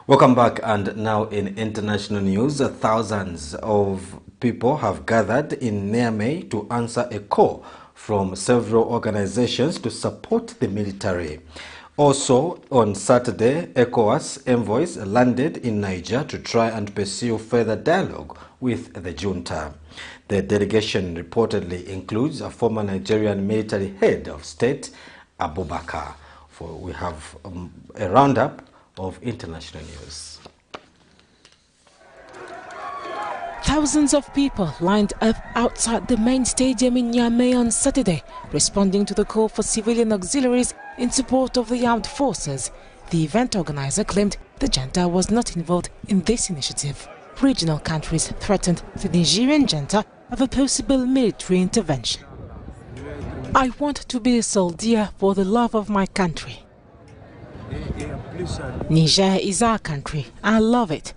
Welcome back, and now in international news, thousands of people have gathered in Niamey to answer a call from several organizations to support the military. Also, on Saturday, ECOWAS envoys landed in Niger to try and pursue further dialogue with the junta. The delegation reportedly includes a former Nigerian military head of state, Abubakar. We have a roundup of international news. Thousands of people lined up outside the main stadium in Niamey on Saturday, responding to the call for civilian auxiliaries in support of the armed forces. The event organizer claimed the junta was not involved in this initiative. Regional countries threatened the Nigerian junta of a possible military intervention. I want to be a soldier for the love of my country. Niger is our country. I love it.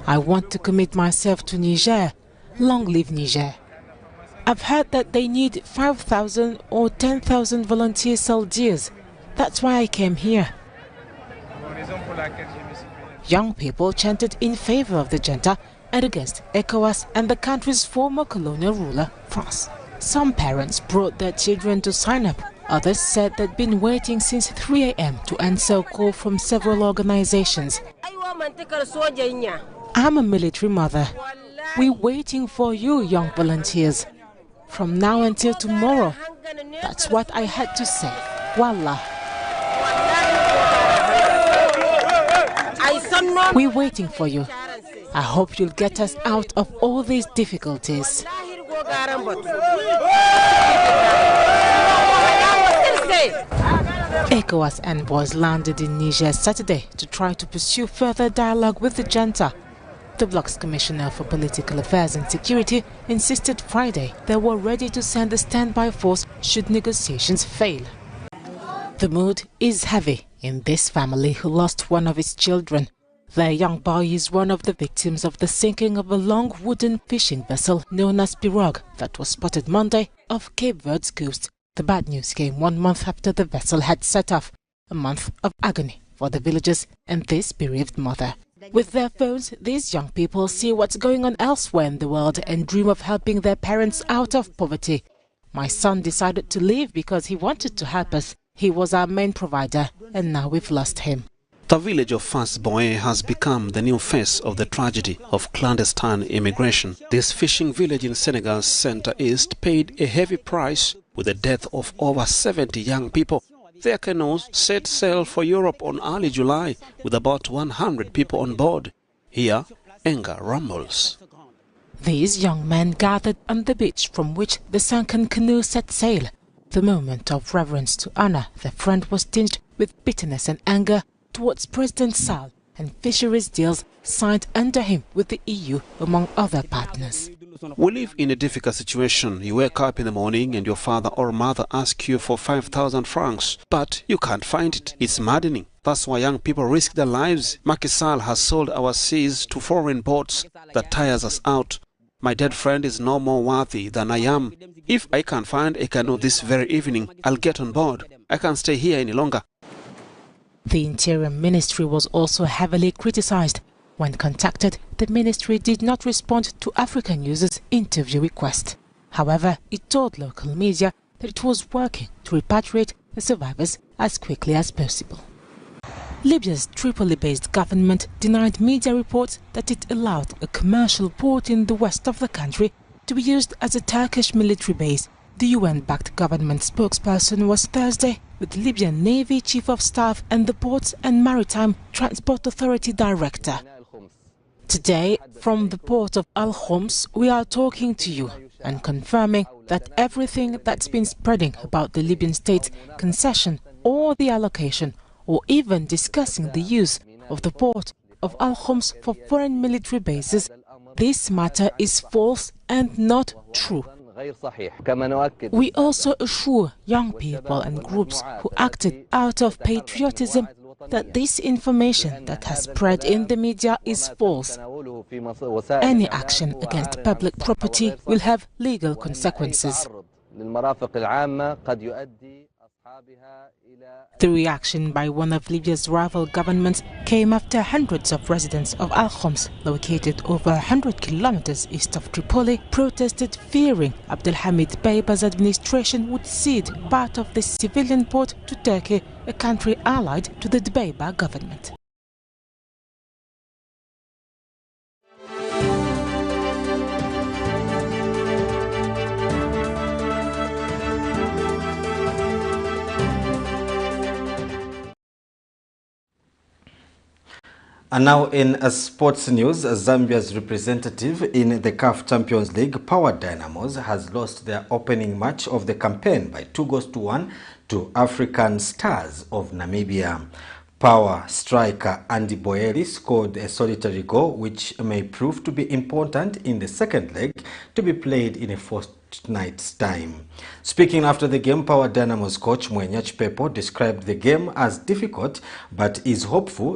I want to commit myself to Niger. Long live Niger. I've heard that they need 5,000 or 10,000 volunteer soldiers. That's why I came here. Young people chanted in favor of the junta and against ECOWAS and the country's former colonial ruler, France. Some parents brought their children to sign up. Others said they'd been waiting since 3 a.m. to answer a call from several organizations. I'm a military mother. We're waiting for you, young volunteers. From now until tomorrow. That's what I had to say. Wallah. We're waiting for you. I hope you'll get us out of all these difficulties. ECOWAS envoys landed in Niger Saturday to try to pursue further dialogue with the junta. The bloc's Commissioner for Political Affairs and Security insisted Friday they were ready to send a standby force should negotiations fail. The mood is heavy in this family who lost one of its children. Their young boy is one of the victims of the sinking of a long wooden fishing vessel known as pirogue that was spotted Monday off Cape Verde's coast. The bad news came 1 month after the vessel had set off, a month of agony for the villagers and this bereaved mother. With their phones, these young people see what's going on elsewhere in the world and dream of helping their parents out of poverty. My son decided to leave because he wanted to help us. He was our main provider, and now we've lost him. The village of Fasboe has become the new face of the tragedy of clandestine immigration. This fishing village in Senegal's center-east paid a heavy price with the death of over 70 young people. Their canoes set sail for Europe on early July with about 100 people on board. Here, anger rumbles. These young men gathered on the beach from which the sunken canoe set sail. The moment of reverence to honor their friend was tinged with bitterness and anger towards President Sall and fisheries deals signed under him with the EU, among other partners. We live in a difficult situation. You wake up in the morning and your father or mother asks you for 5,000 francs, but you can't find it. It's maddening. That's why young people risk their lives. Macky Sall has sold our seas to foreign boats. That tires us out. My dead friend is no more worthy than I am. If I can't find a canoe this very evening, I'll get on board. I can't stay here any longer. The Interior Ministry was also heavily criticized. When contacted, the ministry did not respond to African News's interview request. However, it told local media that it was working to repatriate the survivors as quickly as possible. Libya's Tripoli-based government denied media reports that it allowed a commercial port in the west of the country to be used as a Turkish military base. The UN-backed government spokesperson was Thursday with Libyan Navy Chief of Staff and the Ports and Maritime Transport Authority Director. Today, from the port of Al-Homs, we are talking to you and confirming that everything that's been spreading about the Libyan state concession or the allocation, or even discussing the use of the port of Al-Homs for foreign military bases, this matter is false and not true. We also assure young people and groups who acted out of patriotism that this information that has spread in the media is false. Any action against public property will have legal consequences. The reaction by one of Libya's rival governments came after hundreds of residents of Al-Homs, located over 100 kilometers east of Tripoli, protested fearing Abdelhamid Dbeibah's administration would cede part of the civilian port to Turkey, a country allied to the Dbeibah government. And now in sports news, Zambia's representative in the CAF Champions League, Power Dynamos, has lost their opening match of the campaign by 2-1 to African Stars of Namibia. Power striker Andy Boeri scored a solitary goal, which may prove to be important in the second leg to be played in a fortnight's time. Speaking after the game, Power Dynamos coach Mwenyach Pepo described the game as difficult, but is hopeful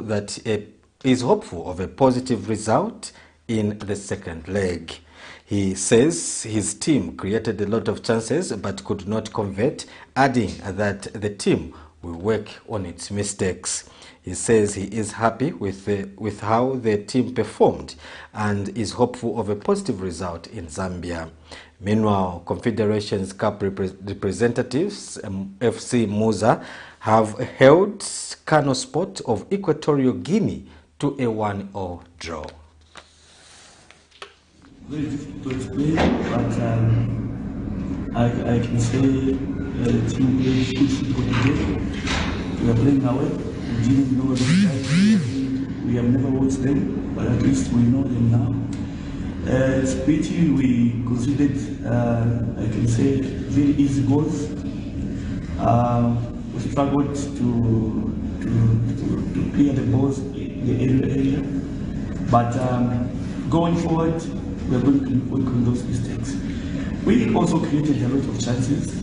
of a positive result in the second leg. He says his team created a lot of chances but could not convert, adding that the team will work on its mistakes. He says he is happy with how the team performed and is hopeful of a positive result in Zambia. Meanwhile, Confederations Cup representatives FC Muza have held Kano Sport of Equatorial Guinea to a 1-0 draw. Very difficult to explain, but I can say the team plays good football today. We are playing away. We didn't know these guys. We have never watched them, but at least we know them now. It's pity we considered, I can say, very easy goals. We struggled to clear the balls in the area, but going forward, we are going to work on those mistakes. We also created a lot of chances,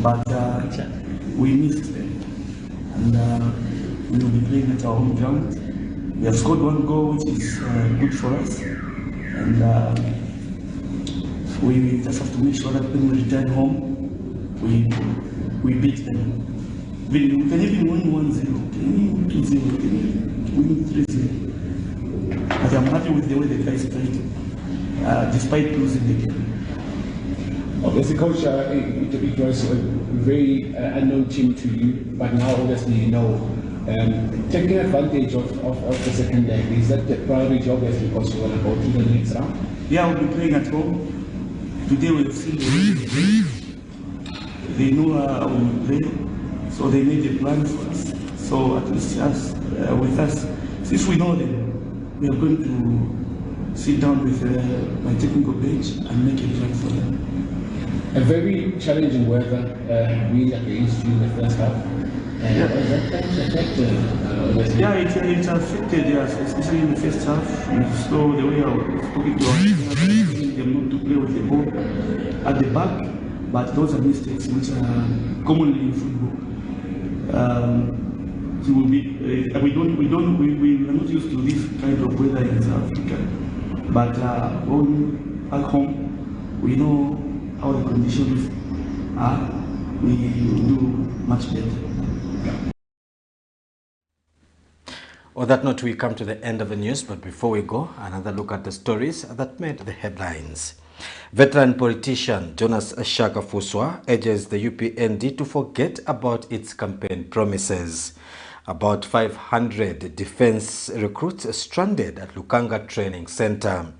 but we missed them. And we will be playing at our home ground. We have scored one goal, which is good for us. And we just have to make sure that when we return home, we beat them. We can even win 1-0, can win 2-0, can win 3-0. But I'm happy with the way the guys played, despite losing the game. Obviously, Coach, it was a very unknown team to you, but now obviously you know. Taking advantage of the second leg, is that the priority obviously because you want to go to the next round? Yeah, we'll be playing at home. Today we'll see the way they play. They know how we play. So they made a plan for us. So at least us, with us, since we know them, we are going to sit down with my technical bench and make a plan for them. A very challenging weather really against you in the first half. Yeah, it affected us, especially in the first half. So the way I was talking to our team, them not to play with the ball at the back, but those are mistakes which are commonly in football. So we are not used to this kind of weather in South Africa. But when at home, we know how the conditions are. We will do much better. On that note, we come to the end of the news, but before we go, another look at the stories that made the headlines. Veteran politician Jonas SHAKAFUSWA urges the UPND to forget about its campaign promises. About 500 defense recruits stranded at Lukanga Training Center.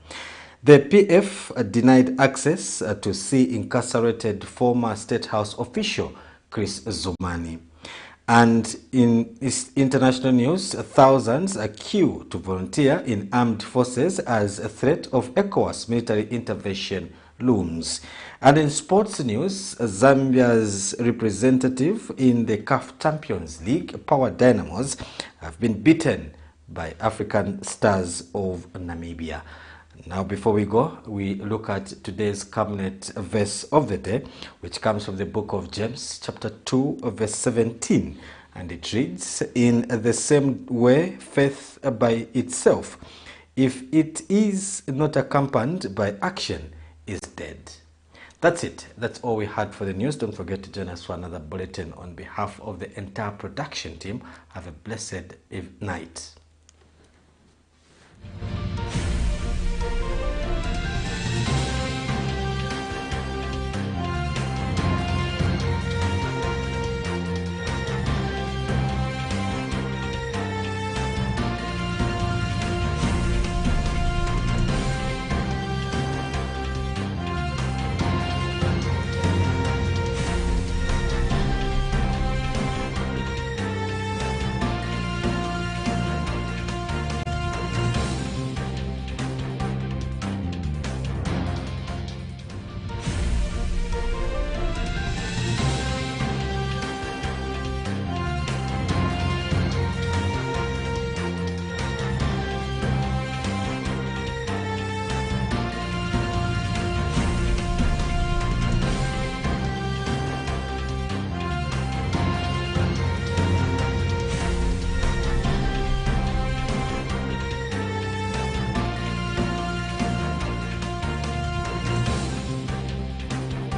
The PF denied access to see incarcerated former State House official Chris Zumani. And in international news, thousands are queued to volunteer in armed forces as a threat of ECOWAS military intervention looms. And in sports news, Zambia's representative in the CAF Champions League, Power Dynamos, have been beaten by African Stars of Namibia. Now, before we go, we look at today's Camnet verse of the day, which comes from the book of James, chapter 2, verse 17. And it reads, "In the same way, faith by itself, if it is not accompanied by action, is dead." That's it. That's all we had for the news. Don't forget to join us for another bulletin. On behalf of the entire production team, have a blessed night.